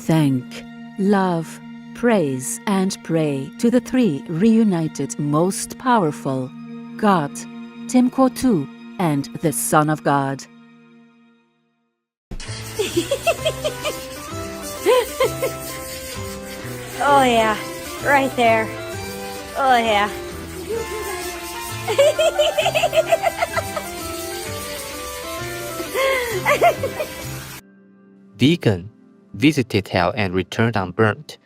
thank, love, praise, and pray to the three reunited most powerful, God, Tim Kotu, and the Son of God. Oh yeah, right there. Oh yeah. Vegan visited hell and returned unburnt.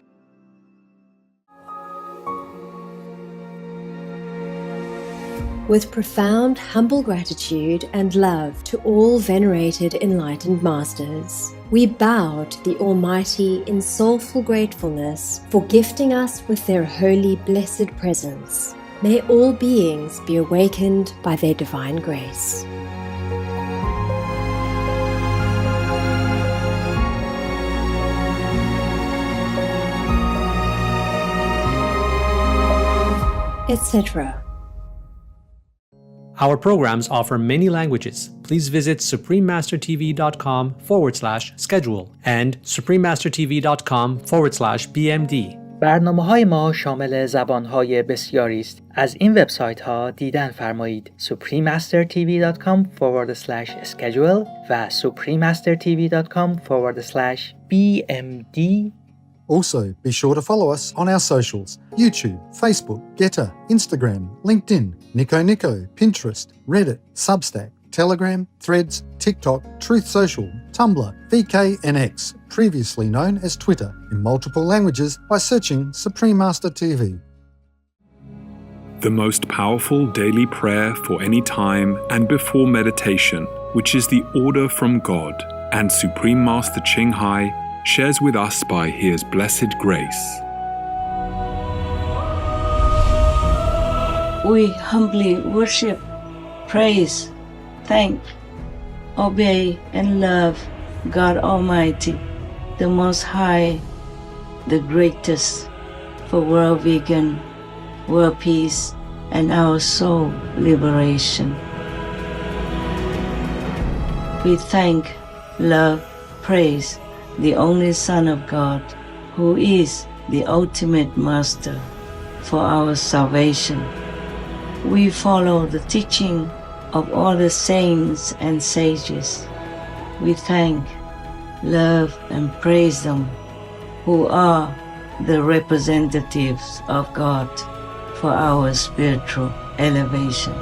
With profound, humble gratitude and love to all venerated enlightened masters, we bow to the Almighty in soulful gratefulness for gifting us with their holy, blessed presence. May all beings be awakened by their divine grace. Etc. Our programs offer many languages. Please visit suprememastertv.com/schedule and suprememastertv.com/BMD. برنامه‌های ما شامل زبان‌های بسیاری است. از این وبسایت‌ها دیدن فرمایید: suprememastertv.com/schedule و suprememastertv.com/BMD. Also, be sure to follow us on our socials: YouTube, Facebook, Getter, Instagram, LinkedIn, Nico, Pinterest, Reddit, Substack, Telegram, Threads, TikTok, Truth Social, Tumblr, VK and X, previously known as Twitter, in multiple languages by searching Supreme Master TV. The most powerful daily prayer for any time and before meditation, which is the order from God, and Supreme Master Ching Hai shares with us by His blessed grace. We humbly worship, praise, thank, obey, and love God Almighty, the Most High, the greatest, for world vegan, world peace, and our soul liberation. We thank, love, praise the only Son of God, who is the ultimate Master for our salvation. We follow the teaching of all the saints and sages. We thank, love, and praise them, who are the representatives of God for our spiritual elevation.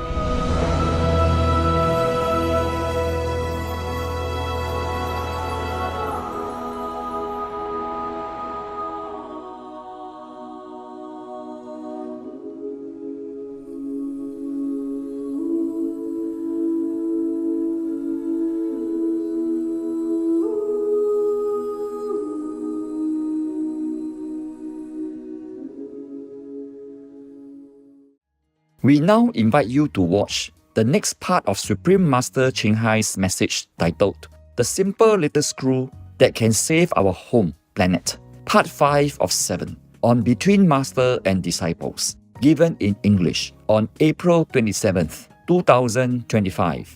We now invite you to watch the next part of Supreme Master Ching Hai's message titled The Simple Little Screw That Can Save Our Home Planet, Part 5 of 7, on Between Master and Disciples, given in English on April 27th, 2025.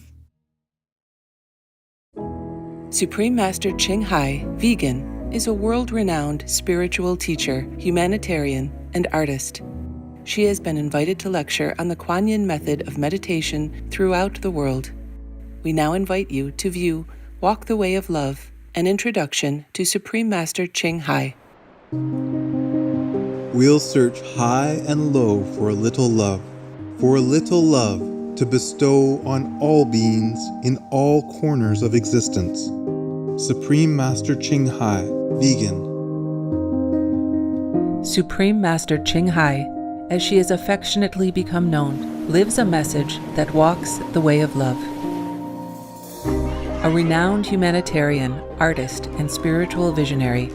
Supreme Master Ching Hai, vegan, is a world-renowned spiritual teacher, humanitarian, and artist. She has been invited to lecture on the Kuan Yin method of meditation throughout the world. We now invite you to view Walk the Way of Love, an introduction to Supreme Master Ching Hai. We'll search high and low for a little love to bestow on all beings in all corners of existence. Supreme Master Ching Hai, vegan. Supreme Master Ching Hai, as she has affectionately become known, lives a message that walks the way of love. A renowned humanitarian, artist, and spiritual visionary,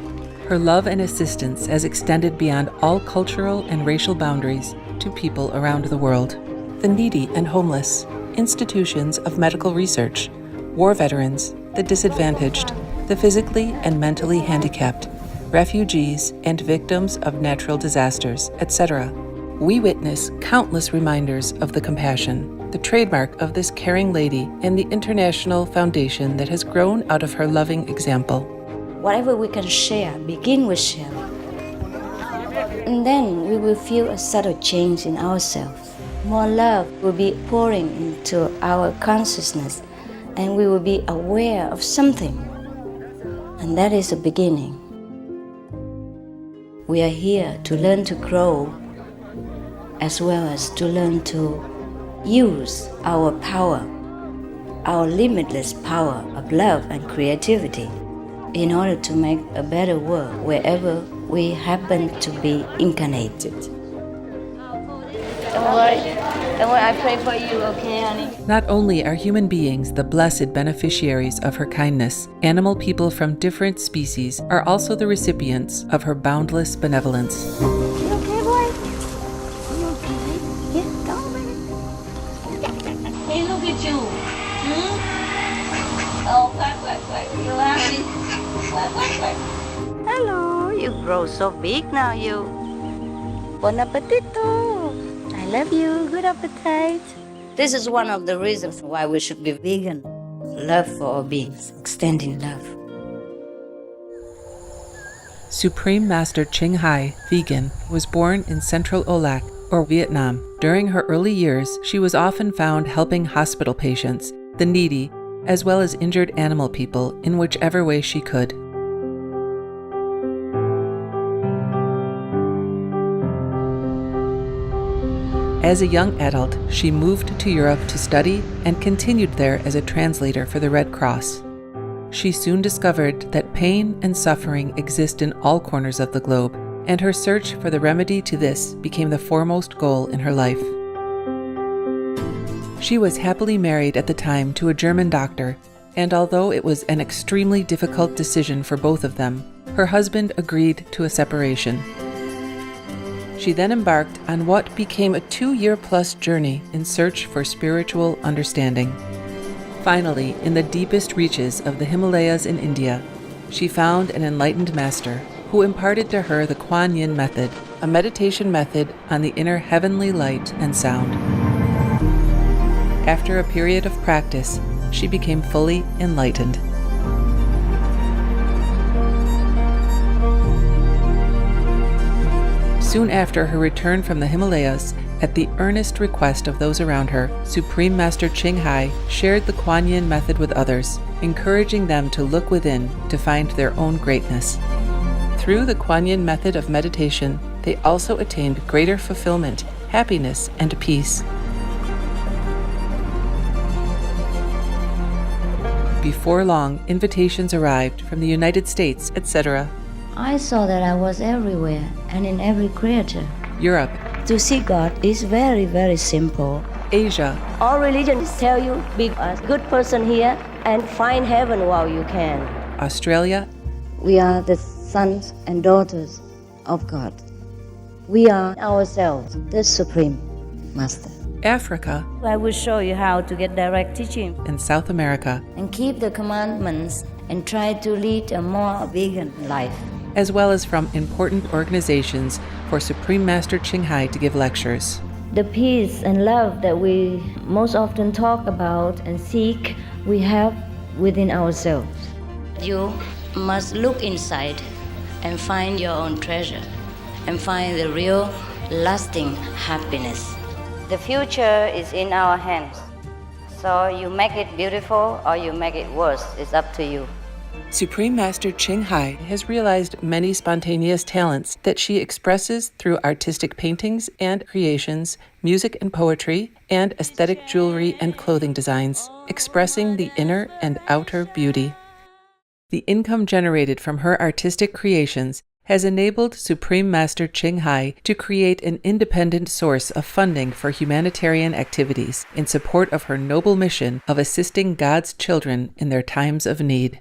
her love and assistance has extended beyond all cultural and racial boundaries to people around the world. The needy and homeless, institutions of medical research, war veterans, the disadvantaged, the physically and mentally handicapped, refugees, and victims of natural disasters, etc. We witness countless reminders of the compassion, the trademark of this caring lady, and the international foundation that has grown out of her loving example. Whatever we can share, begin with share. And then we will feel a subtle change in ourselves. More love will be pouring into our consciousness, and we will be aware of something. And that is a beginning. We are here to learn to grow, as well as to learn to use our power, our limitless power of love and creativity, in order to make a better world wherever we happen to be incarnated. Don't worry, I pray for you, okay, honey? Not only are human beings the blessed beneficiaries of her kindness, animal people from different species are also the recipients of her boundless benevolence. You okay, boy? You okay? Yeah, come on. Hey, look at you. Oh, quack. You happy? Quack. Hello, you grow so big now, you. Bon appetito. I love you. Good appetite. This is one of the reasons why we should be vegan. Love for all beings, extending love. Supreme Master Ching Hai, vegan, was born in Central Olac, or Vietnam. During her early years, she was often found helping hospital patients, the needy, as well as injured animal people in whichever way she could. As a young adult, she moved to Europe to study and continued there as a translator for the Red Cross. She soon discovered that pain and suffering exist in all corners of the globe, and her search for the remedy to this became the foremost goal in her life. She was happily married at the time to a German doctor, and although it was an extremely difficult decision for both of them, her husband agreed to a separation. She then embarked on what became a 2-year-plus journey in search for spiritual understanding. Finally, in the deepest reaches of the Himalayas in India, she found an enlightened master who imparted to her the Kuan Yin method, a meditation method on the inner heavenly light and sound. After a period of practice, she became fully enlightened. Soon after her return from the Himalayas, at the earnest request of those around her, Supreme Master Ching Hai shared the Kuan Yin method with others, encouraging them to look within to find their own greatness. Through the Kuan Yin method of meditation, they also attained greater fulfillment, happiness, and peace. Before long, invitations arrived from the United States, etc. I saw that I was everywhere and in every creature. Europe. To see God is very, very simple. Asia. All religions tell you be a good person here and find heaven while you can. Australia. We are the sons and daughters of God. We are ourselves the Supreme Master. Africa. I will show you how to get direct teaching. And South America. And keep the commandments and try to lead a more vegan life. As well as from important organizations for Supreme Master Ching Hai to give lectures. The peace and love that we most often talk about and seek, we have within ourselves. You must look inside and find your own treasure and find the real lasting happiness. The future is in our hands. So you make it beautiful or you make it worse. It's up to you. Supreme Master Ching Hai has realized many spontaneous talents that she expresses through artistic paintings and creations, music and poetry, and aesthetic jewelry and clothing designs, expressing the inner and outer beauty. The income generated from her artistic creations has enabled Supreme Master Ching Hai to create an independent source of funding for humanitarian activities in support of her noble mission of assisting God's children in their times of need.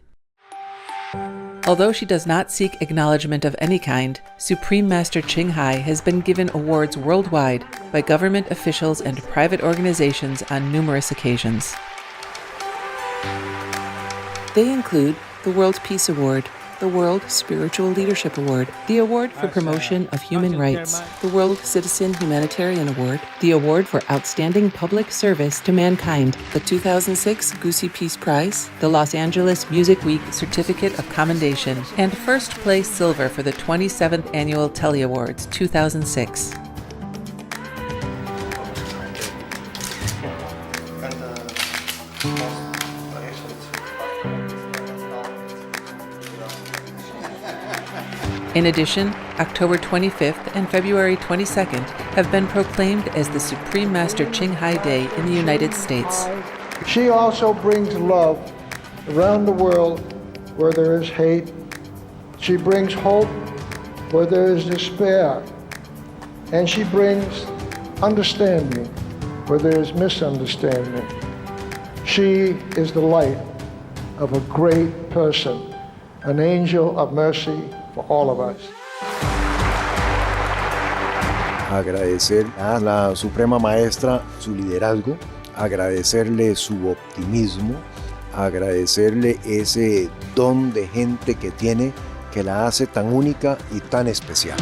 Although she does not seek acknowledgement of any kind, Supreme Master Ching Hai has been given awards worldwide by government officials and private organizations on numerous occasions. They include the World Peace Award, the World Spiritual Leadership Award, the Award for Promotion of Human Rights, the World Citizen Humanitarian Award, the Award for Outstanding Public Service to Mankind, the 2006 Goosey Peace Prize, the Los Angeles Music Week Certificate of Commendation, and first place silver for the 27th Annual Telly Awards 2006. In addition, October 25th and February 22nd have been proclaimed as the Supreme Master Ching Hai Day in the United States. She also brings love around the world where there is hate. She brings hope where there is despair. And she brings understanding where there is misunderstanding. She is the light of a great person, an angel of mercy for all of us. Agradecer a la Suprema Maestra su liderazgo, agradecerle su optimismo, agradecerle ese don de gente que tiene que la hace tan única y tan especial.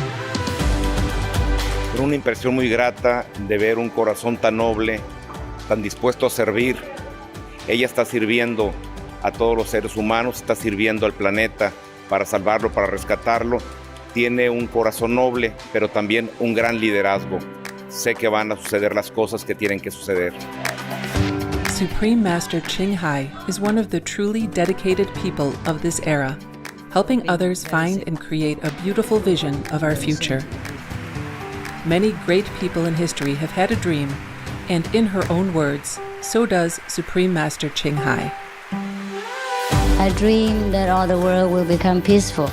Una impresión muy grata de ver un corazón tan noble, tan dispuesto a servir. Ella está sirviendo a todos los seres humanos, está sirviendo al planeta para salvarlo, para rescatarlo. Tiene un corazón noble, pero también un gran liderazgo. Sé que van a suceder las cosas que tienen que suceder. Supreme Master Ching Hai is one of the truly dedicated people of this era, helping others find and create a beautiful vision of our future. Many great people in history have had a dream, and in her own words, so does Supreme Master Ching Hai. I dream that all the world will become peaceful.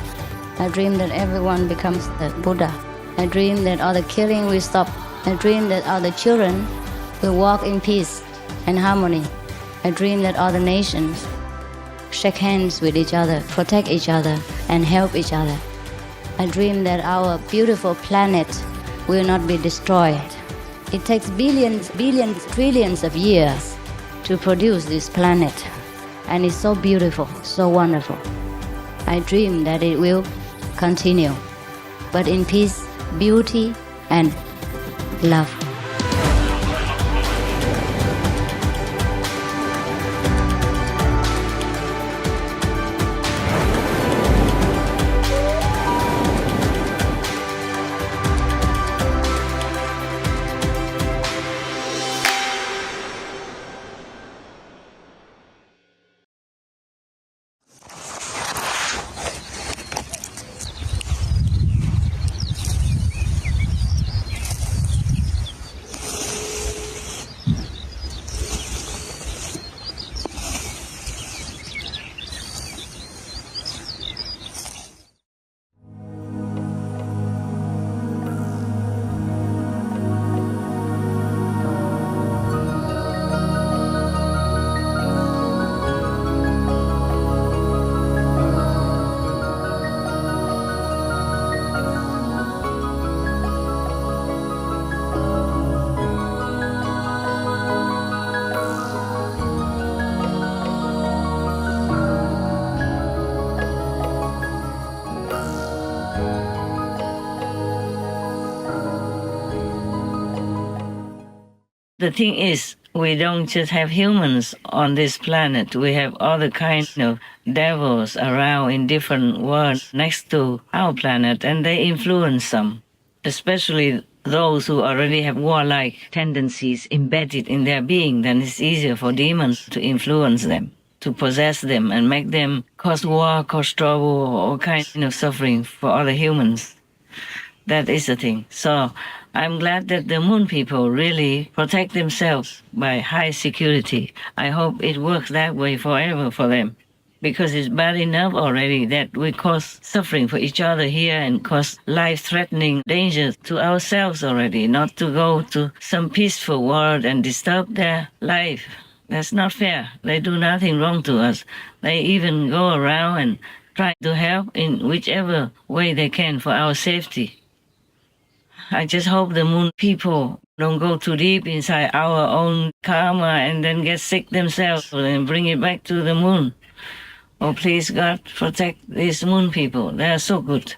I dream that everyone becomes the Buddha. I dream that all the killing will stop. I dream that all the children will walk in peace and harmony. I dream that all the nations shake hands with each other, protect each other, and help each other. I dream that our beautiful planet will not be destroyed. It takes billions, trillions of years to produce this planet. And it's so beautiful, so wonderful. I dream that it will continue, but in peace, beauty, and love. The thing is, we don't just have humans on this planet. We have other kinds of devils around in different worlds next to our planet, and they influence some, especially those who already have warlike tendencies embedded in their being. Then it's easier for demons to influence them, to possess them, and make them cause war, cause trouble, all kinds of suffering for other humans. That is the thing. So I'm glad that the moon people really protect themselves by high security. I hope it works that way forever for them, because it's bad enough already that we cause suffering for each other here and cause life-threatening dangers to ourselves already, not to go to some peaceful world and disturb their life. That's not fair. They do nothing wrong to us. They even go around and try to help in whichever way they can for our safety. I just hope the moon people don't go too deep inside our own karma and then get sick themselves and bring it back to the moon. oh, please God, protect these moon people. They are so good.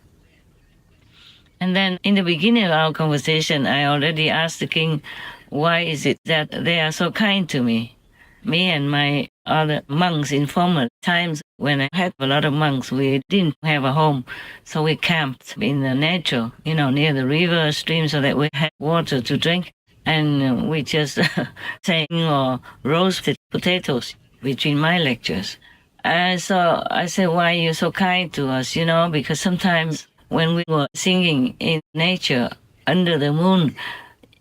And then in the beginning of our conversation, I already asked the king, why is it that they are so kind to me? Me and my other monks in former times, when I had a lot of monks, we didn't have a home. So we camped in the nature, near the river, stream, so that we had water to drink. And we just sang or roasted potatoes between my lectures. And so I said, why are you so kind to us? Because sometimes when we were singing in nature under the moon,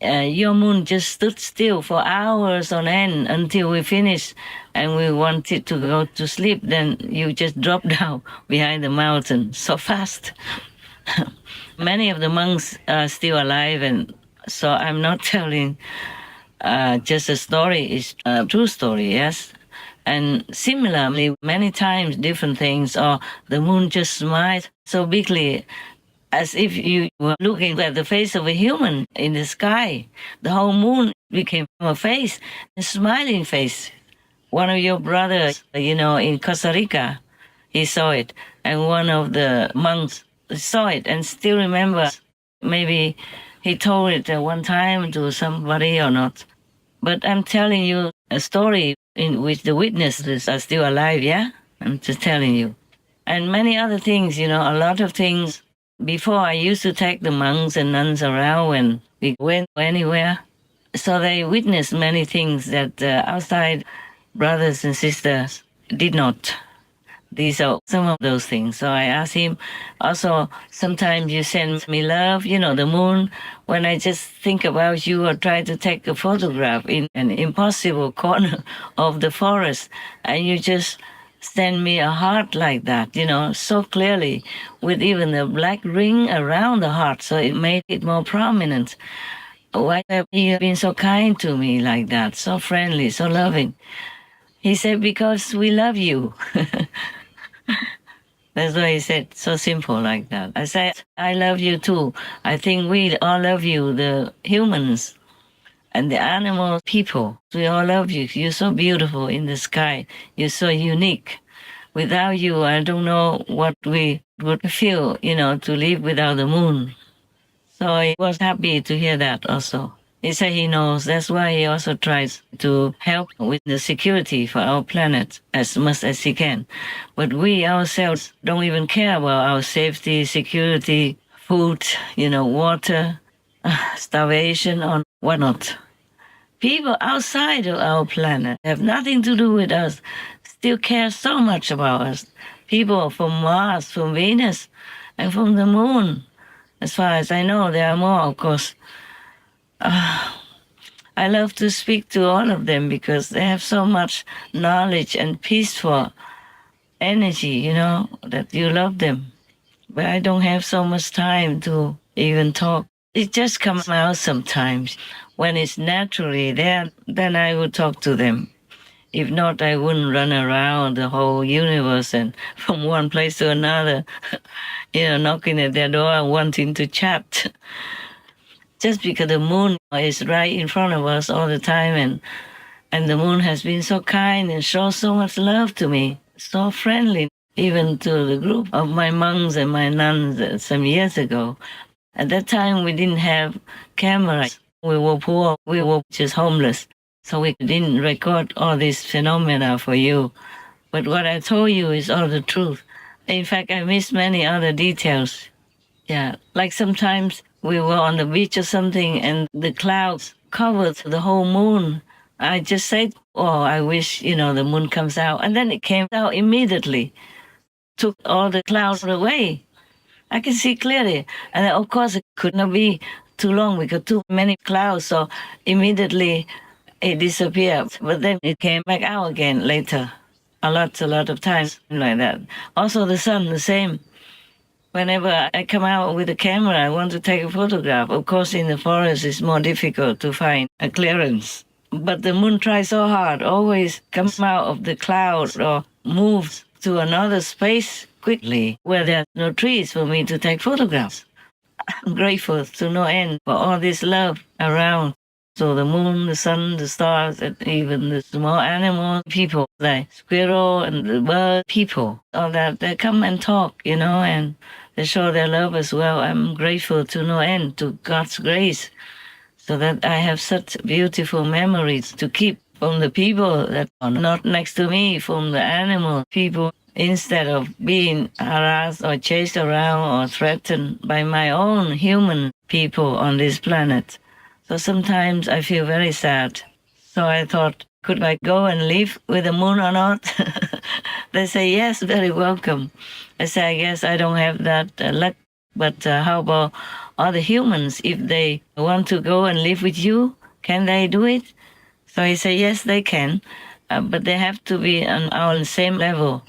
your moon just stood still for hours on end until we finished and we wanted to go to sleep. Then you just drop down behind the mountain so fast. Many of the monks are still alive, and so I'm not telling just a story. It's a true story, yes. And similarly, many times different things, or the moon just smiles so bigly as if you were looking at the face of a human in the sky. The whole moon became a face, a smiling face. One of your brothers, in Costa Rica, he saw it. And one of the monks saw it and still remember. Maybe he told it one time to somebody or not. But I'm telling you a story in which the witnesses are still alive, yeah? I'm just telling you. And many other things, a lot of things. Before, I used to take the monks and nuns around when we went anywhere. So they witnessed many things that outside brothers and sisters did not. These are some of those things. So I asked him, also, sometimes you send me love, the moon, when I just think about you or try to take a photograph in an impossible corner of the forest, and you just send me a heart like that, so clearly, with even the black ring around the heart, so it made it more prominent. Why have you been so kind to me like that, so friendly, so loving? He said, because we love you. That's why he said, so simple like that. I said, I love you too. I think we all love you, the humans and the animal people. We all love you. You're so beautiful in the sky. You're so unique. Without you, I don't know what we would feel, to live without the moon. So I was happy to hear that also. He said he knows. That's why he also tries to help with the security for our planet as much as he can. But we ourselves don't even care about our safety, security, food, water, starvation, or whatnot. People outside of our planet have nothing to do with us, still care so much about us. People from Mars, from Venus, and from the moon. As far as I know, there are more, of course. I love to speak to all of them because they have so much knowledge and peaceful energy, that you love them. But I don't have so much time to even talk. It just comes out sometimes. When it's naturally there, then I would talk to them. If not, I wouldn't run around the whole universe and from one place to another, knocking at their door and wanting to chat. Just because the moon is right in front of us all the time, and the moon has been so kind and shows so much love to me, so friendly, even to the group of my monks and my nuns some years ago. At that time, we didn't have cameras. We were poor. We were just homeless. So we didn't record all these phenomena for you. But what I told you is all the truth. In fact, I missed many other details. Yeah, like sometimes we were on the beach or something and the clouds covered the whole moon. I just said, oh, I wish, the moon comes out. And then it came out immediately, took all the clouds away. I can see clearly. And then, of course, it could not be too long because too many clouds. So immediately it disappeared. But then it came back out again later. A lot of times like that. Also the sun, the same. Whenever I come out with a camera, I want to take a photograph. Of course, in the forest, it's more difficult to find a clearance. But the moon tries so hard, always comes out of the cloud or moves to another space quickly where there are no trees for me to take photographs. I'm grateful to no end for all this love around. So the moon, the sun, the stars, and even the small animal people, like squirrel and the bird people, all that, they come and talk, and they show their love as well. I'm grateful to no end to God's grace, so that I have such beautiful memories to keep from the people that are not next to me, from the animal people, instead of being harassed or chased around or threatened by my own human people on this planet. So sometimes I feel very sad. So I thought, could I go and live with the moon or not? They say, yes, very welcome. I say, I guess I don't have that luck, but how about other humans? If they want to go and live with you, can they do it? So he said, yes, they can, but they have to be on our same level,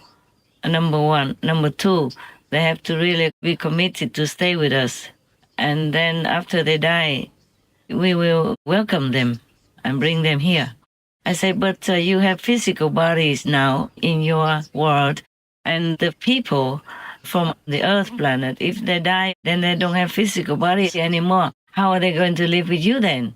number one. Number two, they have to really be committed to stay with us. And then after they die, we will welcome them and bring them here. I say, but you have physical bodies now in your world, and the people from the Earth planet, if they die, then they don't have physical bodies anymore. How are they going to live with you then?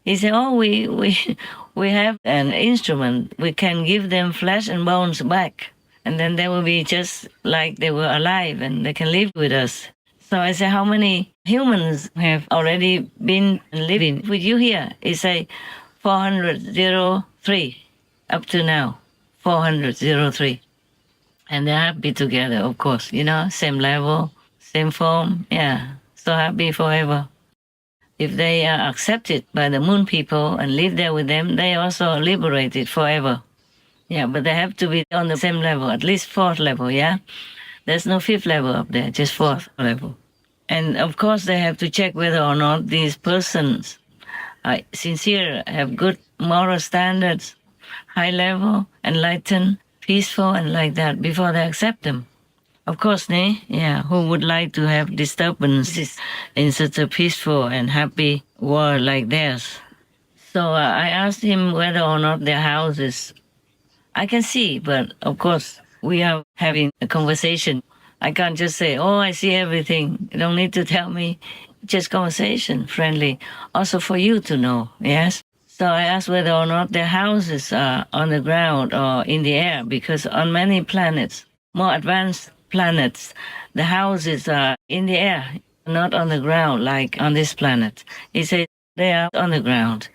He said, oh, we have an instrument. We can give them flesh and bones back, and then they will be just like they were alive, and they can live with us. So I said, how many humans have already been living with you here? He said, 403 up to now, 403. And they're happy together, of course, same level, same form, yeah, so happy forever. If they are accepted by the moon people and live there with them, they are also liberated forever. Yeah, but they have to be on the same level, at least fourth level, yeah? There's no fifth level up there, just fourth level. And of course, they have to check whether or not these persons are sincere, have good moral standards, high level, enlightened, peaceful, and like that before they accept them. Of course, who would like to have disturbances in such a peaceful and happy world like theirs? So I asked him whether or not their houses, I can see, but of course, we are having a conversation. I can't just say, oh, I see everything. You don't need to tell me. Just conversation, friendly. Also for you to know, yes? So I asked whether or not their houses are on the ground or in the air, because on many planets, more advanced planets, the houses are in the air, not on the ground like on this planet. He said, they are on the ground.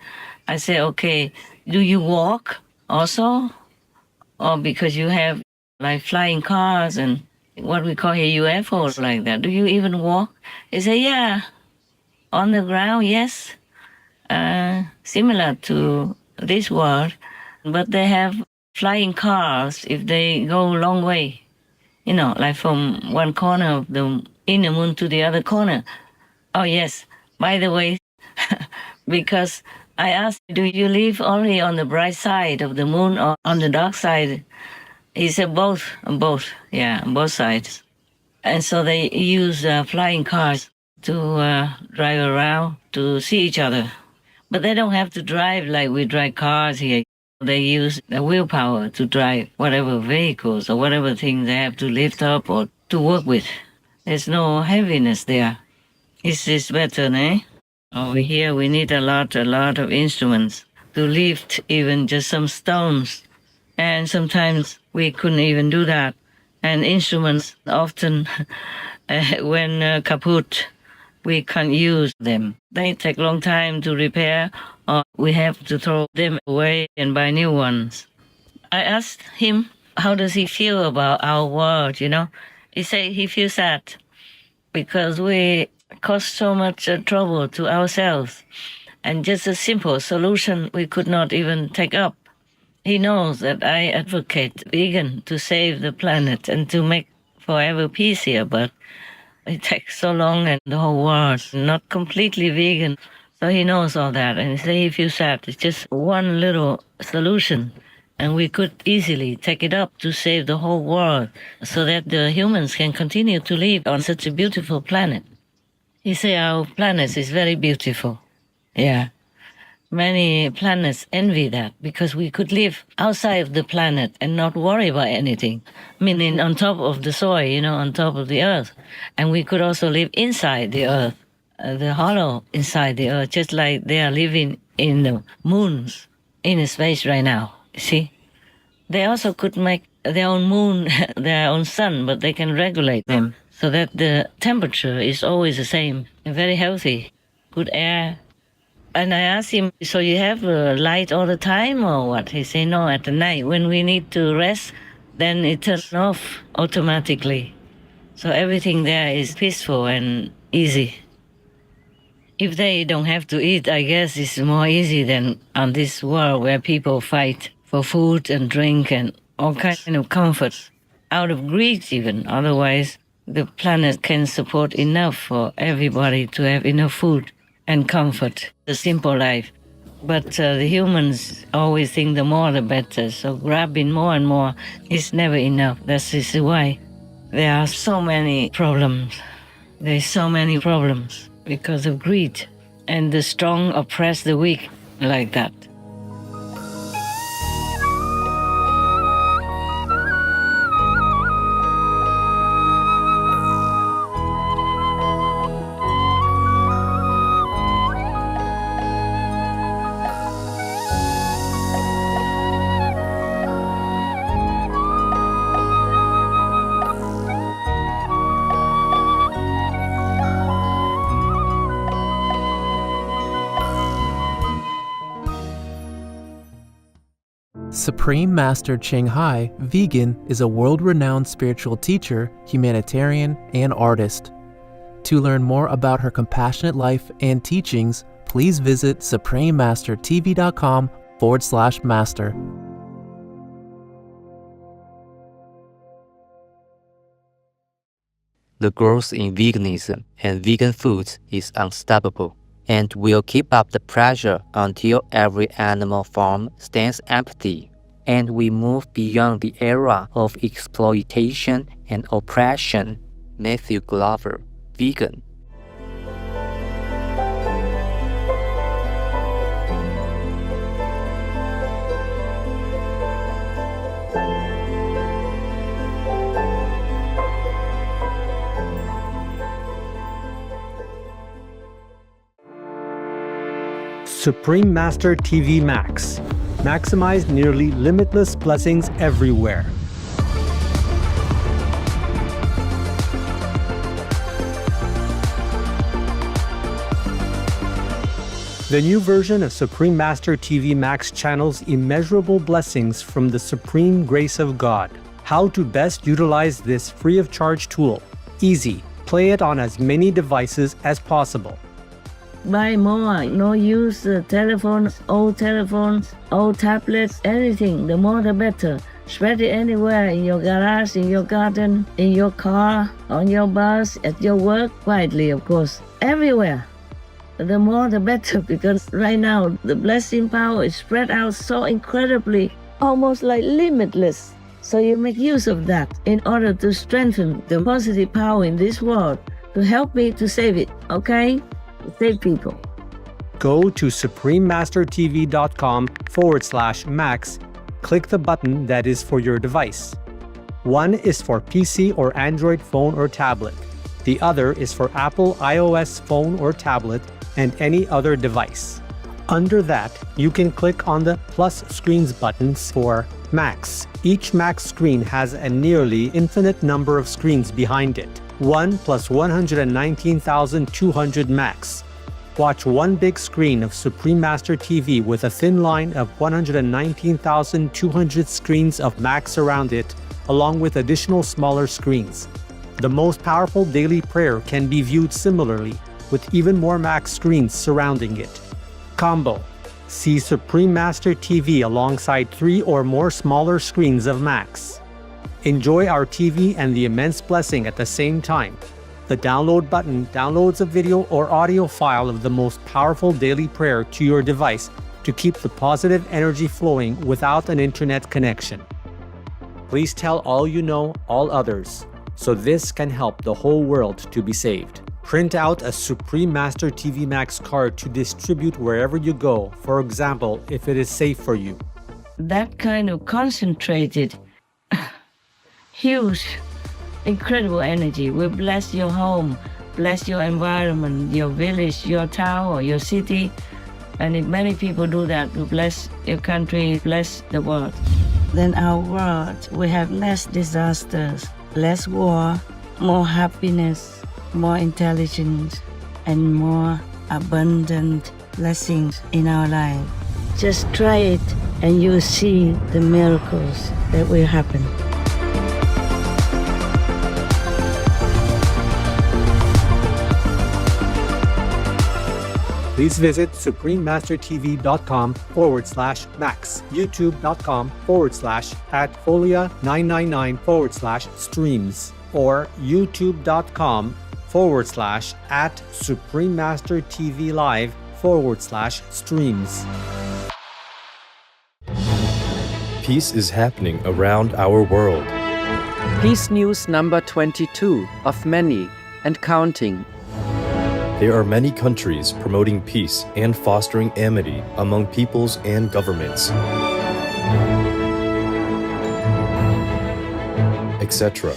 I said, okay, do you walk also? Or because you have like flying cars and what we call here UFOs like that. Do you even walk? He said, yeah, on the ground, yes. Similar to this world, but they have flying cars if they go a long way, like from one corner of the inner moon to the other corner. Oh, yes. By the way, because I asked, do you live only on the bright side of the moon or on the dark side? He said both, on both sides. And so they use flying cars to drive around to see each other. But they don't have to drive like we drive cars here. They use the willpower to drive whatever vehicles or whatever things they have to lift up or to work with. There's no heaviness there. It's better, eh? Over here we need a lot of instruments to lift even just some stones. And sometimes we couldn't even do that. And instruments often, when kaput, we can't use them. They take a long time to repair, or we have to throw them away and buy new ones. I asked him, how does he feel about our world, He said he feels sad because we cause so much trouble to ourselves. And just a simple solution we could not even take up. He knows that I advocate vegan to save the planet and to make forever peace here, but it takes so long and the whole world is not completely vegan. So he knows all that, and he says he feels sad. It's just one little solution, and we could easily take it up to save the whole world so that the humans can continue to live on such a beautiful planet. He said our planet is very beautiful. Yeah. Many planets envy that because we could live outside of the planet and not worry about anything. Meaning on top of the soil, on top of the earth. And we could also live inside the earth, the hollow inside the earth, just like they are living in the moon in space right now. See? They also could make their own moon, their own sun, but they can regulate them so that the temperature is always the same and very healthy, good air. And I asked him, so you have light all the time or what? He said, no, at the night when we need to rest, then it turns off automatically. So everything there is peaceful and easy. If they don't have to eat, I guess it's more easy than on this world where people fight for food and drink and all kinds of comfort, out of greed even. Otherwise, the planet can support enough for everybody to have enough food and comfort, the simple life. But the humans always think the more the better, so grabbing more and more is never enough. That is why there are so many problems. There's so many problems because of greed, and the strong oppress the weak like that. Supreme Master Ching Hai, vegan, is a world-renowned spiritual teacher, humanitarian, and artist. To learn more about her compassionate life and teachings, please visit suprememastertv.com/master. The growth in veganism and vegan foods is unstoppable, and will keep up the pressure until every animal farm stands empty, and we move beyond the era of exploitation and oppression. Matthew Glover, vegan. Supreme Master TV Max. Maximize nearly limitless blessings everywhere. The new version of Supreme Master TV Max channels immeasurable blessings from the supreme grace of God. How to best utilize this free of charge tool. Easy. Play it on as many devices as possible. Buy more, no use telephones, old tablets, anything. The more the better. Spread it anywhere, in your garage, in your garden, in your car, on your bus, at your work, quietly of course, everywhere. The more the better, because right now the blessing power is spread out so incredibly, almost like limitless. So you make use of that in order to strengthen the positive power in this world, to help me to save it, okay? Save people. Go to suprememastertv.com/max. Click the button that is for your device. One is for PC or Android phone or tablet. The other is for Apple iOS phone or tablet and any other device. Under that, you can click on the plus screens buttons for Max. Each Max screen has a nearly infinite number of screens behind it. 1 plus 119,200 Max. Watch one big screen of Supreme Master TV with a thin line of 119,200 screens of Max around it, along with additional smaller screens. The most powerful daily prayer can be viewed similarly, with even more Max screens surrounding it. Combo. See Supreme Master TV alongside 3 or more smaller screens of Max. Enjoy our TV and the immense blessing at the same time. The download button downloads a video or audio file of the most powerful daily prayer to your device to keep the positive energy flowing without an internet connection. Please tell all you know, all others, so this can help the whole world to be saved. Print out a Supreme Master TV Max card to distribute wherever you go, for example, if it is safe for you. That kind of concentrated, huge, incredible energy will bless your home, bless your environment, your village, your town, or your city, And if many people do that, you bless your country, bless the world. Then our world will have less disasters, less war, more happiness, more intelligence, and more abundant blessings in our life. Just try it and you'll see the miracles that will happen. Please visit suprememastertv.com/max, youtube.com/@folia999/streams, or youtube.com/suprememastertvlive/streams. Peace is happening around our world. Peace News number 22 of many and counting. There are many countries promoting peace and fostering amity among peoples and governments, etc.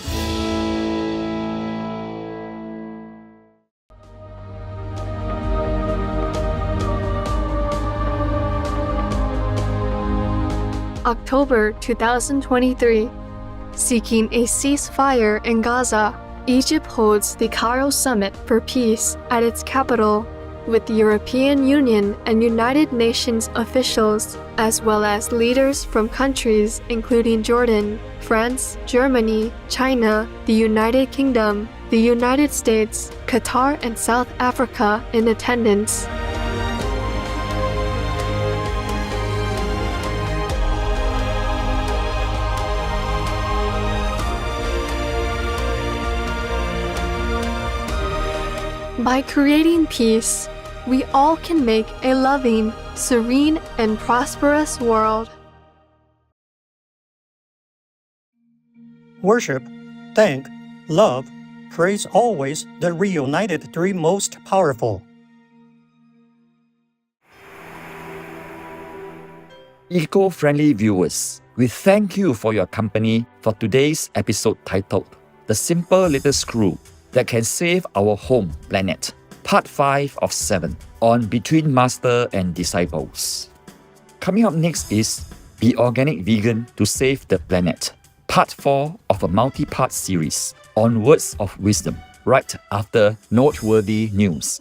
October 2023. Seeking a ceasefire in Gaza, Egypt holds the Cairo Summit for Peace at its capital, with the European Union and United Nations officials, as well as leaders from countries including Jordan, France, Germany, China, the United Kingdom, the United States, Qatar, and South Africa in attendance. By creating peace, we all can make a loving, serene, and prosperous world. Worship, thank, love, praise always the reunited three most powerful. Eco-friendly viewers, we thank you for your company for today's episode titled The Simple Little Screw That Can Save Our Home Planet, Part 5 of 7 on Between Master and Disciples. Coming up next is Be Organic Vegan to Save the Planet, Part 4 of a multi-part series on words of wisdom, right after noteworthy news.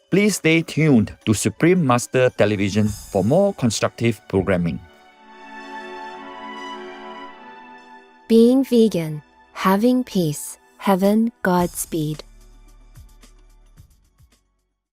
Please stay tuned to Supreme Master Television for more constructive programming. Being vegan, having peace, heaven, Godspeed.